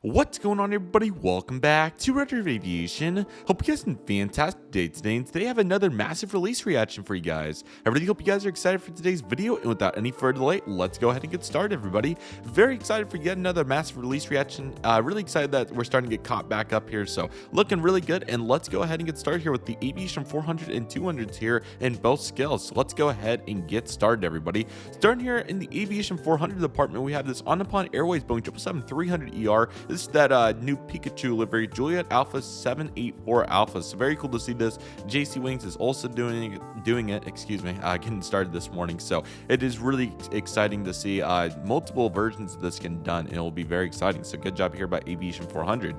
What's going on, everybody? Welcome back to Redriveraviation. Hope you guys had a fantastic day today, and today I have another massive release reaction for you guys. I really hope you guys are excited for today's video, and without any further delay, let's go ahead and get started, everybody. Very excited for yet another massive release reaction. Really excited that we're starting to get caught back up here, so looking really good, and let's go ahead and get started here with the Aviation 400 and 200s here in both scales. So let's go ahead and get started, everybody. Starting here in the Aviation 400 department, we have this On-Upon Airways Boeing 777-300ER. This is that new Pikachu livery, Juliet Alpha 784 Alpha. So very cool to see this. JC Wings is also doing it. Excuse me, getting started this morning. So it is really exciting to see multiple versions of this getting done, and it will be very exciting. So good job here by Aviation 400.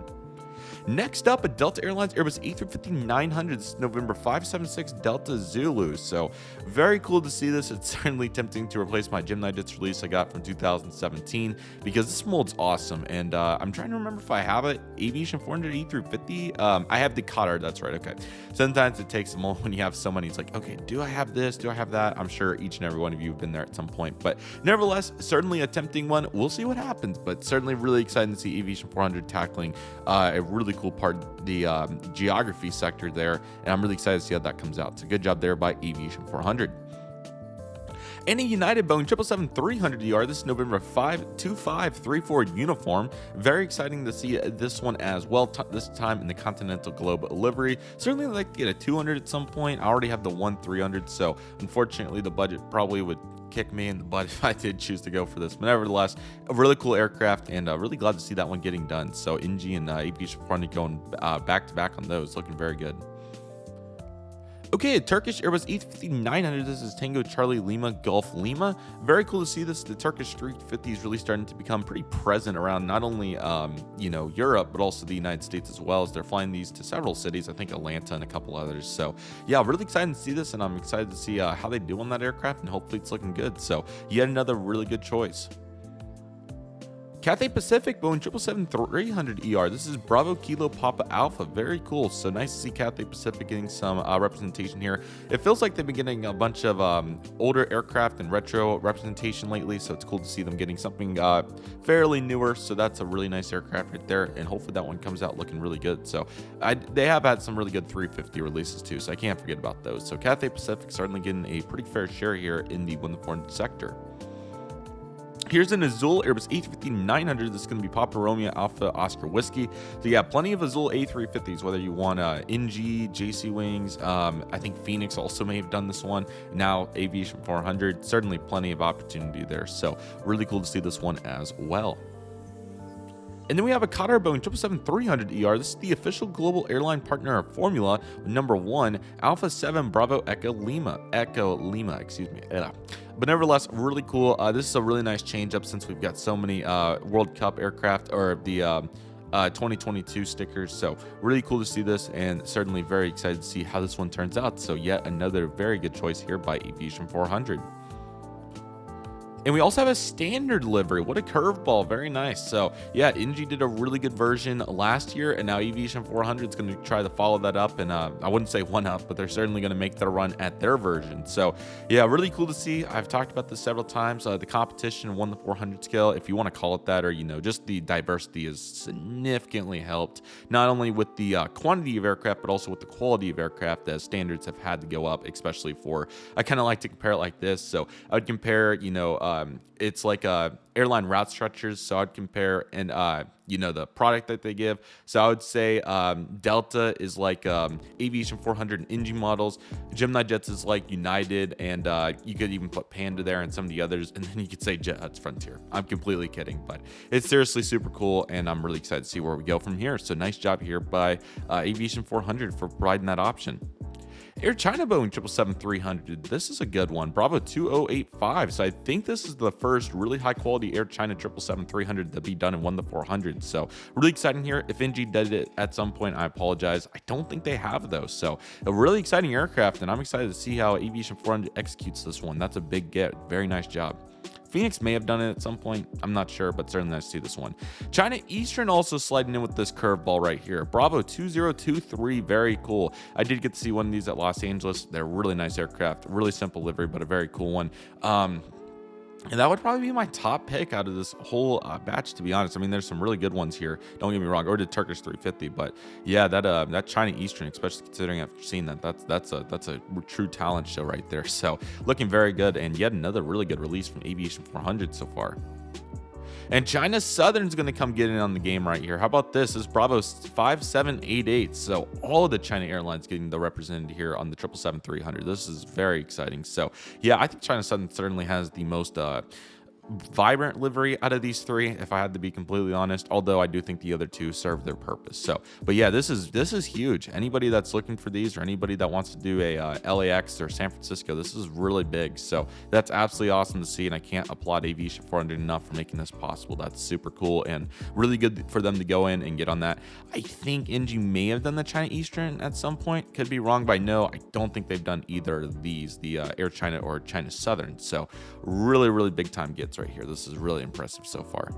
Next up, a Delta Airlines Airbus A350-900. This is November 576 Delta Zulu. So very cool to see this. It's certainly tempting to replace my Gemini Jets release I got from 2017 because this mold's awesome. And I'm trying to remember if I have it. Aviation 400 A350. I have the Qatar. That's right. Okay. Sometimes it takes a moment when you have so many. It's like, okay, do I have this? Do I have that? I'm sure each and every one of you have been there at some point. But nevertheless, certainly a tempting one. We'll see what happens. But certainly really excited to see Aviation 400 tackling a really cool part of the geography sector there, and I'm really excited to see how that comes out. So good job there by Aviation 400. And a United Boeing 777-300ER. This is November 52534 uniform. Very exciting to see this one as well, this time in the Continental Globe livery. Certainly I'd like to get a 200 at some point. I already have the 300, so unfortunately the budget probably would kick me in the butt if I did choose to go for this. But nevertheless, a really cool aircraft, and really glad to see that one getting done. So NG and Aviation 400 going back to back on those, looking very good. Okay, a Turkish Airbus A350-900. This is Tango Charlie Lima Golf Lima. Very cool to see this. The Turkish 350s really starting to become pretty present around not only Europe, but also the United States as well, as they're flying these to several cities. I think Atlanta and a couple others. So yeah, really excited to see this, and I'm excited to see how they do on that aircraft, and hopefully it's looking good. So yet another really good choice. Cathay Pacific Boeing 777-300ER. This is Bravo Kilo Papa Alpha. Very cool. So nice to see Cathay Pacific getting some representation here. It feels like they've been getting a bunch of older aircraft and retro representation lately, so it's cool to see them getting something fairly newer. So that's a really nice aircraft right there, and hopefully that one comes out looking really good. So they have had some really good 350 releases too, so I can't forget about those. So Cathay Pacific certainly getting a pretty fair share here in the 1-4 sector. Here's an Azul Airbus A350-900. This is going to be Papa Romeo Alpha Oscar Whiskey. So yeah, plenty of Azul A350s, whether you want NG, JC Wings. I think Phoenix also may have done this one. Now Aviation 400. Certainly plenty of opportunity there. So really cool to see this one as well. And then we have a Qatar Boeing 777-300ER. This is the official global airline partner of Formula, number 1, Alpha 7 Bravo Echo Lima, excuse me. But nevertheless, really cool. This is a really nice change up since we've got so many World Cup aircraft, or the 2022 stickers. So really cool to see this, and certainly very excited to see how this one turns out. So yet another very good choice here by Aviation 400. And we also have a standard livery. What a curveball. Very nice. So yeah, NG did a really good version last year, and now Aviation 400 is going to try to follow that up, and I wouldn't say one up, but they're certainly going to make their run at their version. So yeah, really cool to see. I've talked about this several times. The competition 1-400 scale, if you want to call it that, or just the diversity is significantly helped, not only with the quantity of aircraft, but also with the quality of aircraft, as standards have had to go up, especially for, I kind of like to compare it like this. So I would compare, it's like airline route structures. So I'd compare, and the product that they give. So I would say Delta is like Aviation 400 and NG models. Gemini Jets is like United, and you could even put Panda there and some of the others, and then you could say Jet Hut's Frontier. I'm completely kidding, but it's seriously super cool, and I'm really excited to see where we go from here. So nice job here by Aviation 400 for providing that option. Air China Boeing 777-300. This is a good one. Bravo 2085. So I think this is the first really high quality Air China 777-300 to be done in 1-400. So really exciting here. If NG did it at some point, I apologize. I don't think they have those. So a really exciting aircraft, and I'm excited to see how Aviation 400 executes this one. That's a big get. Very nice job. Phoenix may have done it at some point. I'm not sure, but certainly nice to see this one. China Eastern also sliding in with this curveball right here. Bravo 2023, very cool. I did get to see one of these at Los Angeles. They're really nice aircraft, really simple livery, but a very cool one. And that would probably be my top pick out of this whole batch, to be honest. I mean, there's some really good ones here. Don't get me wrong, or the Turkish 350, but yeah, that China Eastern, especially considering I've seen that's a true talent show right there. So looking very good, and yet another really good release from Aviation 400 so far. And China Southern's going to come get in on the game right here. How about this? This is Bravo 5788. So all of the China Airlines getting the represented here on the 777-300. This is very exciting. So yeah, I think China Southern certainly has the most vibrant livery out of these three, if I had to be completely honest, although I do think the other two serve their purpose. So but yeah, this is huge. Anybody that's looking for these, or anybody that wants to do a LAX or San Francisco, this is really big. So that's absolutely awesome to see, and I can't applaud Aviation 400 enough for making this possible. That's super cool and really good for them to go in and get on that. I think NG may have done the China Eastern at some point, could be wrong, but no, I don't think they've done either of these, the Air China or China Southern. So really big time gets right here. This is really impressive so far.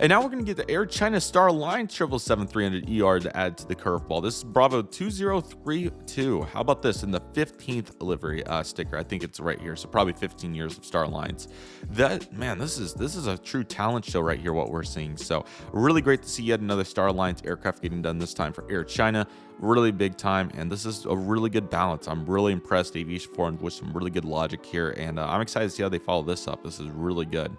And now we're going to get the Air China Star Alliance 777-300ER to add to the curveball. This is Bravo 2032. How about this in the 15th livery sticker? I think it's right here. So probably 15 years of Star Alliance. That, man, this is a true talent show right here, what we're seeing. So really great to see yet another Star Alliance aircraft getting done, this time for Air China. Really big time, and this is a really good balance. I'm really impressed, Aviation 400, with some really good logic here, and I'm excited to see how they follow this up. This is really good.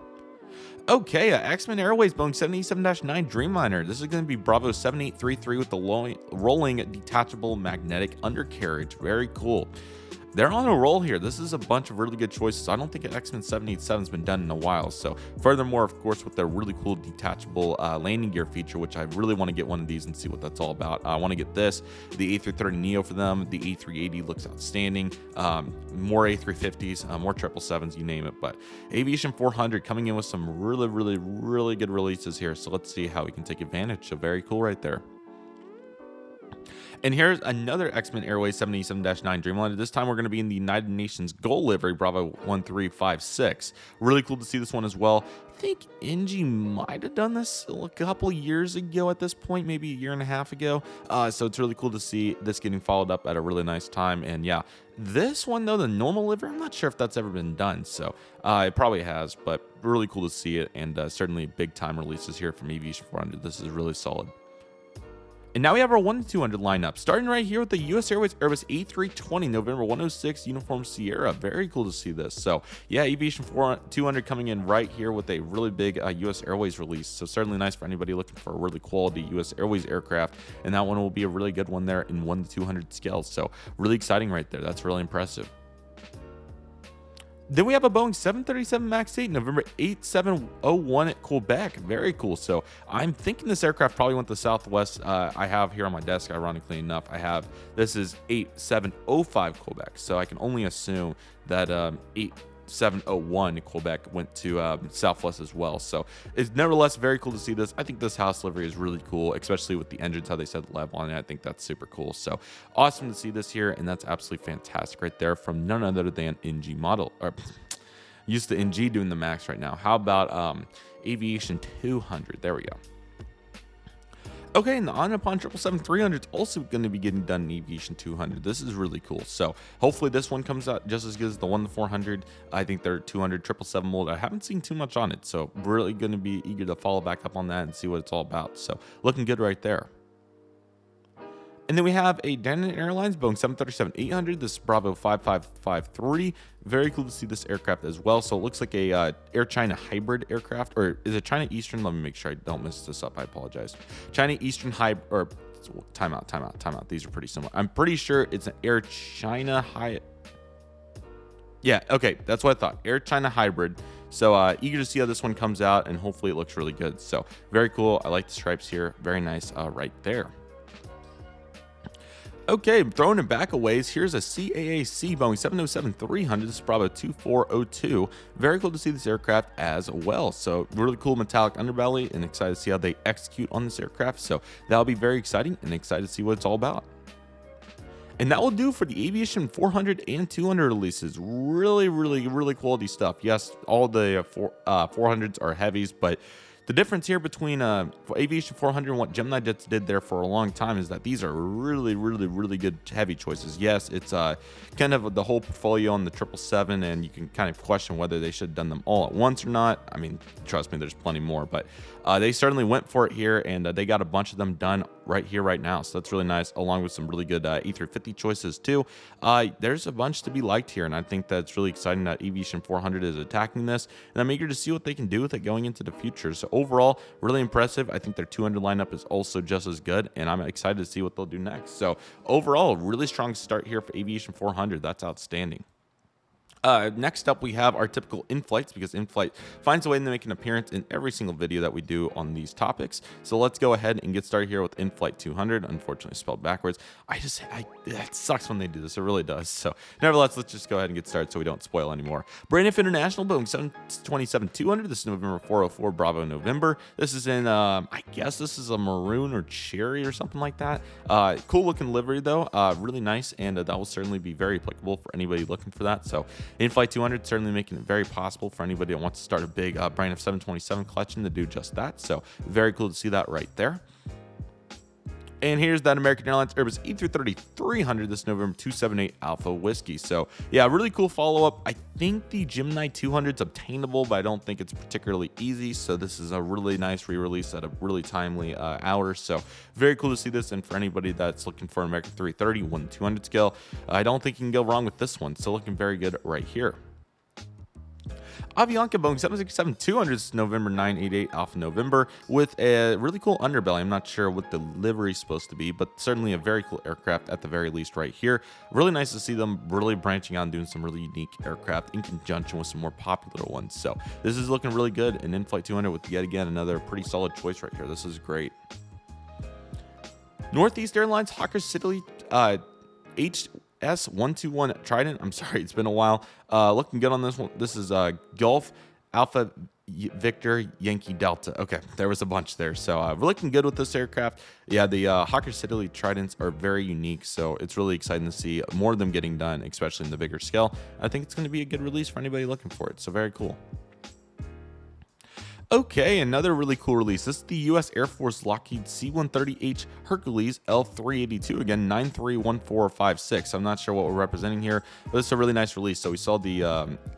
Okay, X-Men Airways Boeing 787-9 Dreamliner. This is going to be Bravo 7833 with the rolling detachable magnetic undercarriage. Very cool. They're on a roll here. This is a bunch of really good choices. I don't think an X-Men 787 has been done in a while. So furthermore, of course, with their really cool detachable landing gear feature, which I really want to get one of these and see what that's all about. I want to get this, the A330neo for them. The A380 looks outstanding. More A350s, more 777s, you name it. But Aviation 400 coming in with some really good releases here. So let's see how we can take advantage. So very cool right there. And here's another X-Men Airways 787-9 Dreamliner. This time we're going to be in the United Nations Gold livery, Bravo 1356. Really cool to see this one as well. I think NG might have done this a couple years ago at this point, maybe a year and a half ago. So it's really cool to see this getting followed up at a really nice time. And yeah, this one though, the normal livery, I'm not sure if that's ever been done. So it probably has, but really cool to see it. And certainly big time releases here from Aviation 400. This is really solid. And now we have our 1-200 lineup, starting right here with the US Airways Airbus A320 November 106 Uniform Sierra. Very cool to see this. So yeah, Aviation 200 coming in right here with a really big US Airways release. So certainly nice for anybody looking for a really quality US Airways aircraft. And that one will be a really good one there in 1-200 scale. So really exciting right there. That's really impressive. Then we have a Boeing 737 MAX 8 November 8701 at Quebec. Very cool. So I'm thinking this aircraft probably went to Southwest. I have here on my desk, ironically enough, this is 8705 Quebec. So I can only assume that 8701 Quebec went to Southwest as well. So it's nevertheless very cool to see this. I think this house livery is really cool, especially with the engines, how they said lev on it. I think that's super cool. So awesome to see this here, and that's absolutely fantastic right there from none other than NG model, or used to NG doing the MAX right now. How about Aviation 200? There we go. Okay, and the on upon 777-300 is also going to be getting done in Aviation 200. This is really cool. So hopefully this one comes out just as good as the 1-400. I think they're 200 777 mold. I haven't seen too much on it, so really going to be eager to follow back up on that and see what it's all about. So looking good right there. And then we have a Canon Airlines Boeing 737-800. This is Bravo 5553. Very cool to see this aircraft as well. So it looks like a Air China hybrid aircraft, or is it China Eastern? Let me make sure I don't mess this up. I apologize. China Eastern hybrid, or timeout. These are pretty similar. I'm pretty sure it's an Air China high. Yeah, okay, that's what I thought. Air China hybrid. So eager to see how this one comes out, and hopefully it looks really good. So very cool. I like the stripes here. Very nice right there. Okay, throwing it back a ways, here's a CAAC Boeing 707-300. This is Bravo 2402. Very cool to see this aircraft as well. So really cool metallic underbelly, and excited to see how they execute on this aircraft. So that'll be very exciting, and excited to see what it's all about. And that will do for the Aviation 400 and 200 releases. Really quality stuff. Yes, all the 400s are heavies, but The difference here between Aviation 400 and what Gemini did there for a long time is that these are really good heavy choices. Yes, it's kind of the whole portfolio on the 777, and you can kind of question whether they should have done them all at once or not. I mean, trust me, there's plenty more, but they certainly went for it here, and they got a bunch of them done right here, right now. So that's really nice, along with some really good E350 choices too. There's a bunch to be liked here, and I think that's really exciting that Aviation 400 is attacking this, and I'm eager to see what they can do with it going into the future. So overall, really impressive. I think their 200 lineup is also just as good, and I'm excited to see what they'll do next. So overall, really strong start here for Aviation 400. That's outstanding. Next up, we have our typical InFlights, because InFlight finds a way to make an appearance in every single video that we do on these topics. So let's go ahead and get started here with InFlight 200. Unfortunately spelled backwards. It sucks when they do this. It really does. So nevertheless, let's just go ahead and get started so we don't spoil anymore. Braniff International, Boeing 727-200. This is November 404, Bravo November. This is in, I guess this is a maroon or cherry or something like that. Cool looking livery though. Really nice, and that will certainly be very applicable for anybody looking for that. So InFlight 200 certainly making it very possible for anybody that wants to start a big Braniff 727 collection to do just that. So very cool to see that right there. And here's that American Airlines Airbus A330-300, this November 278 Alpha Whiskey. So yeah, really cool follow-up. I think the Gemini 200 is obtainable, but I don't think it's particularly easy. So this is a really nice re-release at a really timely hour. So very cool to see this. And for anybody that's looking for an American 330 1/200 scale, I don't think you can go wrong with this one. Still looking very good right here. Avianca Boeing 767-200 is November 988 Alpha November with a really cool underbelly. I'm not sure what the livery is supposed to be, but certainly a very cool aircraft at the very least right here. Really nice to see them really branching out and doing some really unique aircraft in conjunction with some more popular ones. So this is looking really good. And InFlight 200 with yet again another pretty solid choice right here. This is great. Northeast Airlines Hawker City HS121 Trident. I'm sorry, it's been a while. Looking good on this one. This is Golf Alpha Victor Yankee Delta. Okay, there was a bunch there. So we're looking good with this aircraft. Yeah, the Hawker City Tridents are very unique. So it's really exciting to see more of them getting done, especially in the bigger scale. I think it's going to be a good release for anybody looking for it. So very cool. Okay, another really cool release. This is the U.S. Air Force Lockheed C-130H Hercules L382. Again, 931456. I'm not sure what we're representing here, but it's a really nice release. So we saw the,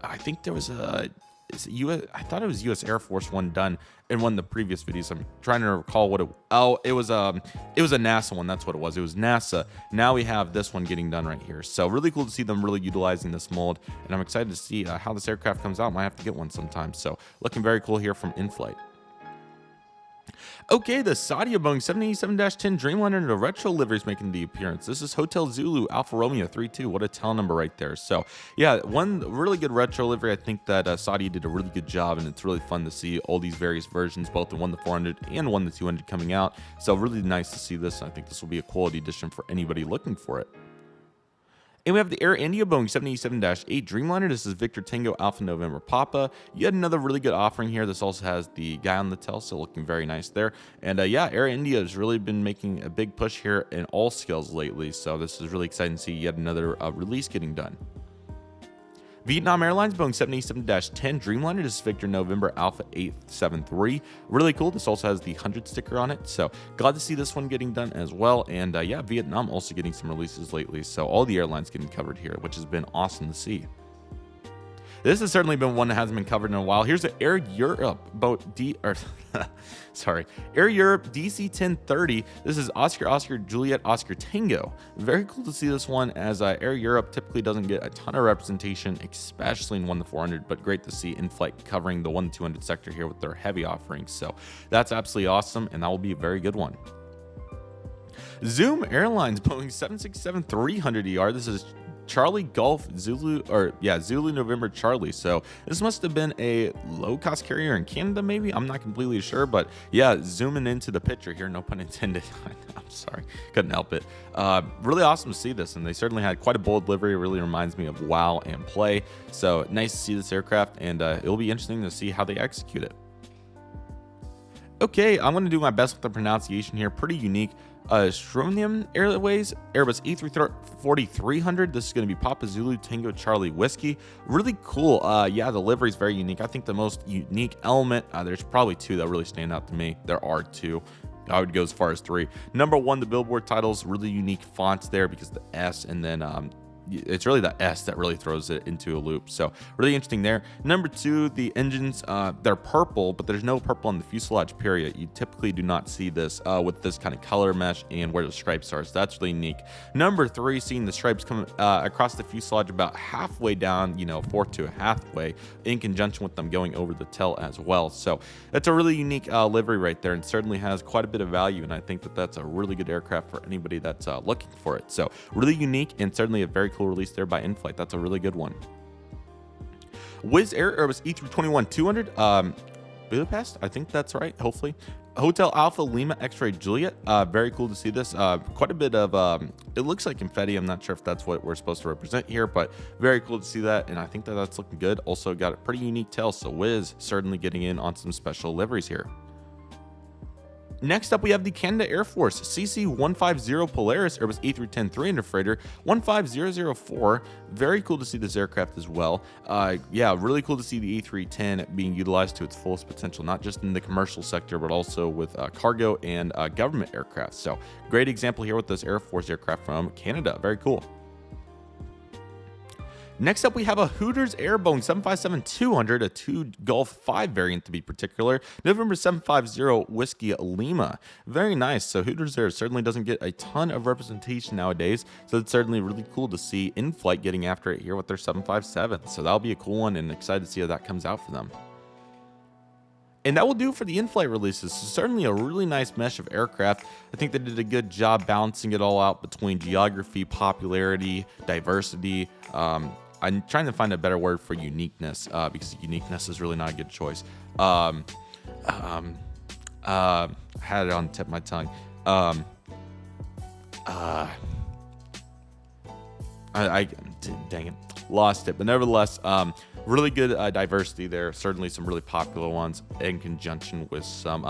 I think there was a, I thought it was U.S. Air Force one done in one of the previous videos. I'm trying to recall what it was a NASA one. That's what it was. It was NASA. Now we have this one getting done right here. So really cool to see them really utilizing this mold, and I'm excited to see how this aircraft comes out. Might have to get one sometime. So looking very cool here from InFlight. Okay, the Saudia Boeing 787-10 Dreamliner and the retro livery is making the appearance. This is Hotel Zulu Alfa Romeo 32. What a tail number right there. So yeah, one really good retro livery. I think that Saudia did a really good job, and it's really fun to see all these various versions, both the 1-400 and 1-200 coming out. So really nice to see this. I think this will be a quality addition for anybody looking for it. And we have the Air India Boeing 787-8 Dreamliner. This is Victor Tango Alpha November Papa. Yet another really good offering here. This also has the guy on the tail, so looking very nice there. And yeah, Air India has really been making a big push here in all scales lately. So this is really exciting to see yet another release getting done. Vietnam Airlines Boeing 787-10 Dreamliner. This is Victor November Alpha 873. Really cool. This also has the 100 sticker on it. So glad to see this one getting done as well. And yeah, Vietnam also getting some releases lately. So all the airlines getting covered here, which has been awesome to see. This has certainly been one that hasn't been covered in a while. Here's the Air Europe Air Europe DC-1030. This is Oscar Juliet Oscar Tango. Very cool to see this one, as Air Europe typically doesn't get a ton of representation, especially in 1-400, but great to see InFlight covering the 1-200 sector here with their heavy offerings. So that's absolutely awesome, and that will be a very good one. Zoom Airlines Boeing 767-300ER. This is Charlie Golf Zulu, Zulu November Charlie. So this must have been a low-cost carrier in Canada, maybe. I'm not completely sure, but yeah, zooming into the picture here, no pun intended. I'm sorry, couldn't help it. Really awesome to see this, and they certainly had quite a bold livery. It really reminds me of WoW and Play. So nice to see this aircraft, and it'll be interesting to see how they execute it. Okay, I'm going to do my best with the pronunciation here. Pretty unique. Strontium Airways, Airbus A340-300. This is going to be Papa Zulu Tango Charlie Whiskey. Really cool. Yeah, the livery is very unique. I think the most unique element, there's probably two that really stand out to me. There are two. I would go as far as three. Number one, the Billboard titles, really unique fonts there because the S, and then it's really the S that really throws it into a loop. So really interesting there. Number two, the engines, they're purple, but there's no purple on the fuselage period. You typically do not see this with this kind of color mesh and where the stripes are. So that's really unique. Number three, seeing the stripes come across the fuselage about halfway down, fourth to a halfway, in conjunction with them going over the tail as well. So that's a really unique livery right there, and certainly has quite a bit of value. And I think that that's a really good aircraft for anybody that's looking for it. So really unique, and certainly a very cool release there by InFlight. That's a really good one. Wizz Air Airbus E321-200 Budapest, I think that's right, hopefully. Hotel Alpha Lima X-Ray Juliet. Very cool to see this. Quite a bit of it looks like confetti. I'm not sure if that's what we're supposed to represent here, but very cool to see that, and I think that that's looking good. Also got a pretty unique tail, so Wizz certainly getting in on some special liveries here. Next up, we have the Canada Air Force CC-150 Polaris Airbus A310-300 freighter 15004. Very cool to see this aircraft as well. Yeah, really cool to see the A310 being utilized to its fullest potential, not just in the commercial sector, but also with cargo and government aircraft. So great example here with this Air Force aircraft from Canada. Very cool. Next up, we have a Hooters Air Boeing 757-200, a 2 Gulf 5 variant to be particular, November 750 Whiskey Lima. Very nice. So Hooters Air certainly doesn't get a ton of representation nowadays, so it's certainly really cool to see InFlight getting after it here with their 757. So that'll be a cool one, and excited to see how that comes out for them. And that will do for the InFlight releases. So certainly a really nice mesh of aircraft. I think they did a good job balancing it all out between geography, popularity, diversity. I'm trying to find a better word for uniqueness, because uniqueness is really not a good choice. I had it on the tip of my tongue. Dang it, lost it. But nevertheless, really good diversity there. Certainly some really popular ones in conjunction with some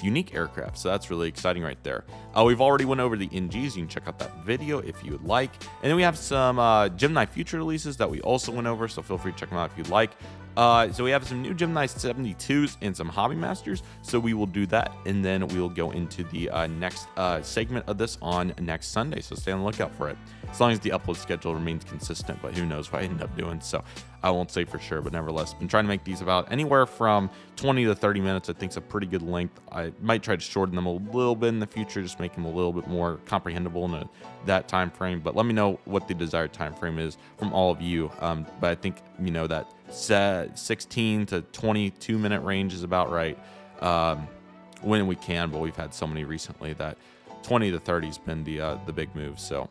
unique aircraft. So that's really exciting right there. We've already went over the NGs. You can check out that video if you would like. And then we have some Gemini future releases that we also went over, so feel free to check them out if you'd like. So we have some new Gemini 72s and some Hobby Masters, so we will do that, and then we will go into the next segment of this on next Sunday, so stay on the lookout for it, as long as the upload schedule remains consistent, but who knows what I end up doing, so I won't say for sure, but nevertheless, been trying to make these about anywhere from 20 to 30 minutes. I think it's a pretty good length. I might try to shorten them a little bit in the future, just make them a little bit more comprehensible in that time frame, but let me know what the desired time frame is from all of you. But I think, that 16 to 22 minute range is about right when we can, but we've had so many recently that 20 to 30 has been the big move. So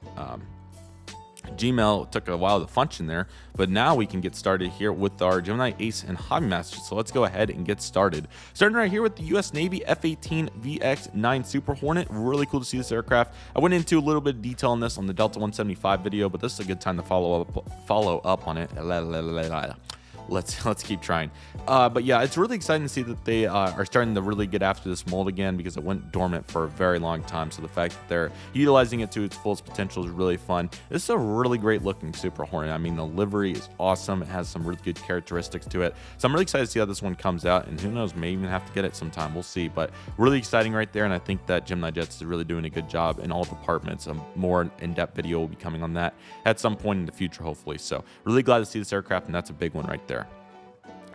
Gmail took a while to function there, but now we can get started here with our Gemini Ace and Hobby Master. So let's go ahead and get started. Starting right here with the US Navy F-18 VX-9 Super Hornet. Really cool to see this aircraft. I went into a little bit of detail on this on the Delta 175 video, but this is a good time to follow up on it. Let's keep trying. But yeah, it's really exciting to see that they are starting to really get after this mold again, because it went dormant for a very long time. So the fact that they're utilizing it to its fullest potential is really fun. This is a really great looking Super Hornet. I mean, the livery is awesome. It has some really good characteristics to it. So I'm really excited to see how this one comes out, and who knows, may even have to get it sometime. We'll see, but really exciting right there. And I think that Gemini Jets is really doing a good job in all departments. A more in-depth video will be coming on that at some point in the future, hopefully. So really glad to see this aircraft, and that's a big one right there.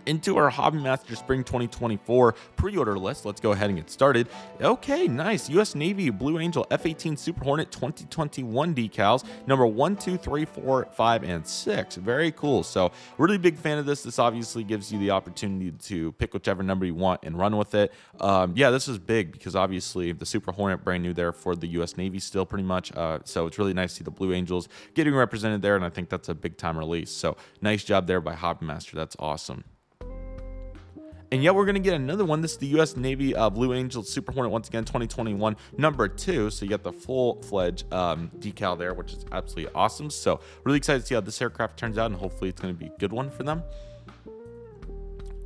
Into our Hobby Master Spring 2024 pre-order list. Let's go ahead and get started. Okay, nice. US Navy Blue Angel F-18 Super Hornet 2021 decals, number 1, 2, 3, 4, 5, and 6. Very cool. So really big fan of this. This obviously gives you the opportunity to pick whichever number you want and run with it. Yeah, this is big because obviously the Super Hornet brand new there for the US Navy still pretty much. So it's really nice to see the Blue Angels getting represented there, and I think that's a big time release. So nice job there by Hobby Master. That's awesome. And yeah, we're going to get another one. This is the US Navy Blue Angel Super Hornet, once again, 2021, number 2. So you got the full-fledged decal there, which is absolutely awesome. So really excited to see how this aircraft turns out, and hopefully it's going to be a good one for them.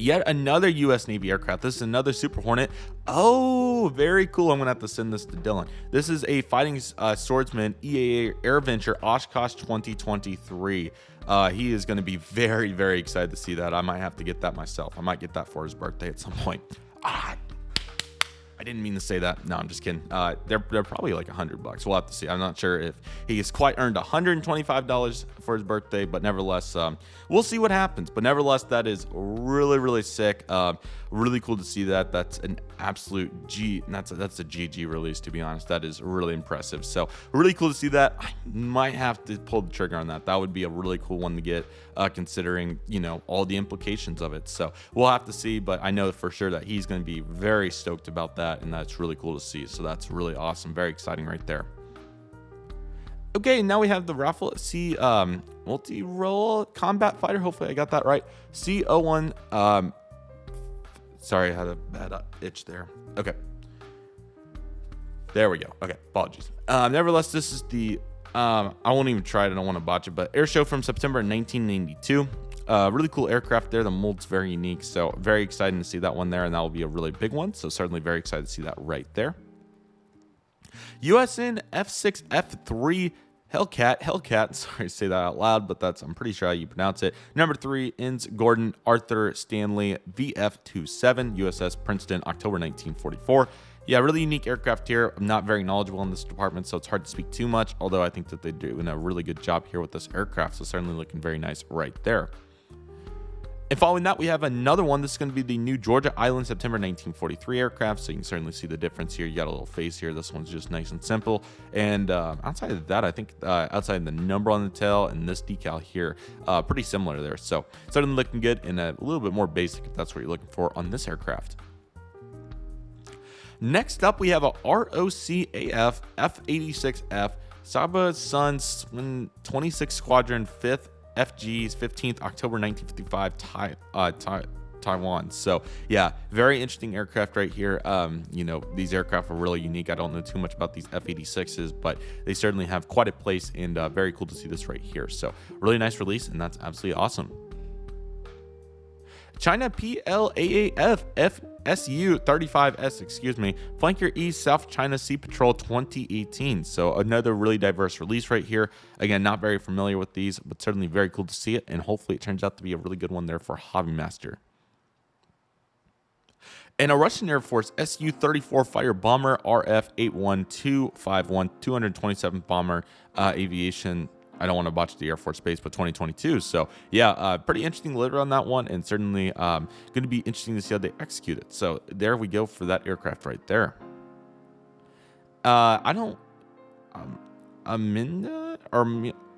Yet another U.S. Navy aircraft. This is another Super Hornet. Oh, very cool. I'm going to have to send this to Dylan. This is a Fighting Swordsman EAA AirVenture Oshkosh 2023. He is going to be very, very excited to see that. I might have to get that myself. I might get that for his birthday at some point. I didn't mean to say that. No, I'm just kidding. They're probably like $100. We'll have to see. I'm not sure if he has quite earned $125 for his birthday, but nevertheless, we'll see what happens. But nevertheless, that is really, really sick. Really cool to see that. That's an absolute G. That's a GG release, to be honest. That is really impressive. So really cool to see that. I might have to pull the trigger on that. That would be a really cool one to get, considering, you know, all the implications of it. So we'll have to see, but I know for sure that he's going to be very stoked about that, and that's really cool to see. So that's really awesome. Very exciting right there. Okay, now we have the Raffle C multi-role combat fighter. Hopefully I got that right. C01. Sorry, I had a bad itch there. Okay. There we go. Okay, apologies. Nevertheless, this is the, I won't even try it. I don't want to botch it, but air show from September 1992. Really cool aircraft there. The mold's very unique, so very exciting to see that one there, and that will be a really big one. So certainly very excited to see that right there. USN F6 F3 Hellcat, sorry to say that out loud, but that's, I'm pretty sure how you pronounce it. Number 3, Inns Gordon Arthur Stanley VF27, USS Princeton, October 1944. Yeah, really unique aircraft here. I'm not very knowledgeable in this department, so it's hard to speak too much, although I think that they're doing a really good job here with this aircraft, so certainly looking very nice right there. And following that, we have another one. This is going to be the new Georgia Island September 1943 aircraft. So you can certainly see the difference here. You got a little face here. This one's just nice and simple. And outside of that, I think outside of the number on the tail and this decal here, pretty similar there. So certainly looking good and a little bit more basic if that's what you're looking for on this aircraft. Next up, we have a ROCAF F86F Saba Sun 26 Squadron 5th FG's 15th October 1955 Taiwan. So yeah, very interesting aircraft right here. You know, these aircraft are really unique. I don't know too much about these F86s, but they certainly have quite a place, and very cool to see this right here. So really nice release, and that's absolutely awesome. China PLAAF FSU-35S, excuse me, Flanker East South China Sea Patrol 2018. So another really diverse release right here. Again, not very familiar with these, but certainly very cool to see it, and hopefully it turns out to be a really good one there for Hobbymaster. And a Russian Air Force Su-34 fighter bomber RF-81251 227 bomber aviation. I don't want to botch the Air Force Base, but 2022. So yeah, pretty interesting litter on that one, and certainly going to be interesting to see how they execute it. So there we go for that aircraft right there. I don't,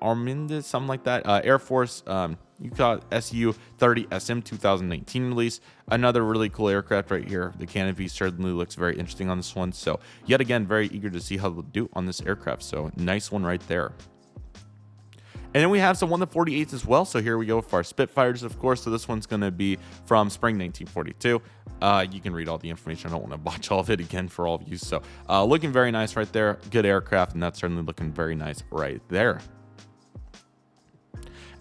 Arminda, something like that. Air Force, you got Su-30 SM 2019 release. Another really cool aircraft right here. The canopy certainly looks very interesting on this one. So yet again, very eager to see how they'll do on this aircraft. So nice one right there. And then we have some 1-48s as well. So here we go for our Spitfires, of course. So this one's going to be from spring 1942. You can read all the information. I don't want to botch all of it again for all of you. So looking very nice right there. Good aircraft, and that's certainly looking very nice right there.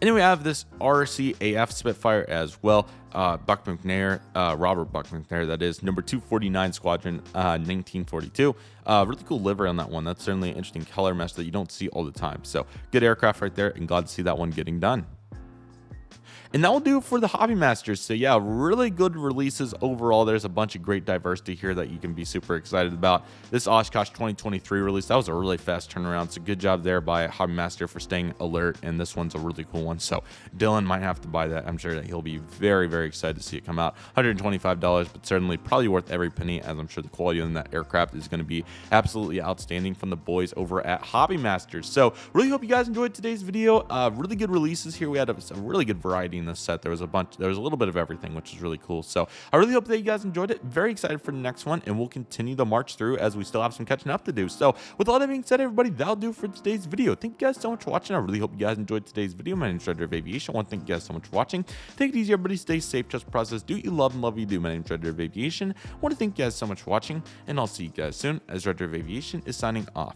And then we have this RCAF Spitfire as well. Buck McNair, Robert Buck McNair, that is, number 249 Squadron, 1942. Really cool livery on that one. That's certainly an interesting color mesh that you don't see all the time. So good aircraft right there, and glad to see that one getting done. And that will do it for the Hobby Masters. So yeah, really good releases overall. There's a bunch of great diversity here that you can be super excited about. This Oshkosh 2023 release, that was a really fast turnaround. So good job there by Hobby Master for staying alert. And this one's a really cool one. So Dylan might have to buy that. I'm sure that he'll be very, very excited to see it come out. $125, but certainly probably worth every penny, as I'm sure the quality on that aircraft is going to be absolutely outstanding from the boys over at Hobby Masters. So really hope you guys enjoyed today's video. Really good releases here. We had a really good variety in this set. There was a little bit of everything, which is really cool. So I really hope that you guys enjoyed it. Very excited for the next one, and we'll continue the march through as we still have some catching up to do. So with all that being said, everybody, that'll do for today's video. Thank you guys so much for watching. I really hope you guys enjoyed today's video. My name is Redriveraviation. I want to thank you guys so much for watching. Take it easy, everybody. Stay safe, trust the process, do what you love, and love what you do. My name is Redriveraviation. I want to thank you guys so much for watching, and I'll see you guys soon as Redriveraviation is signing off.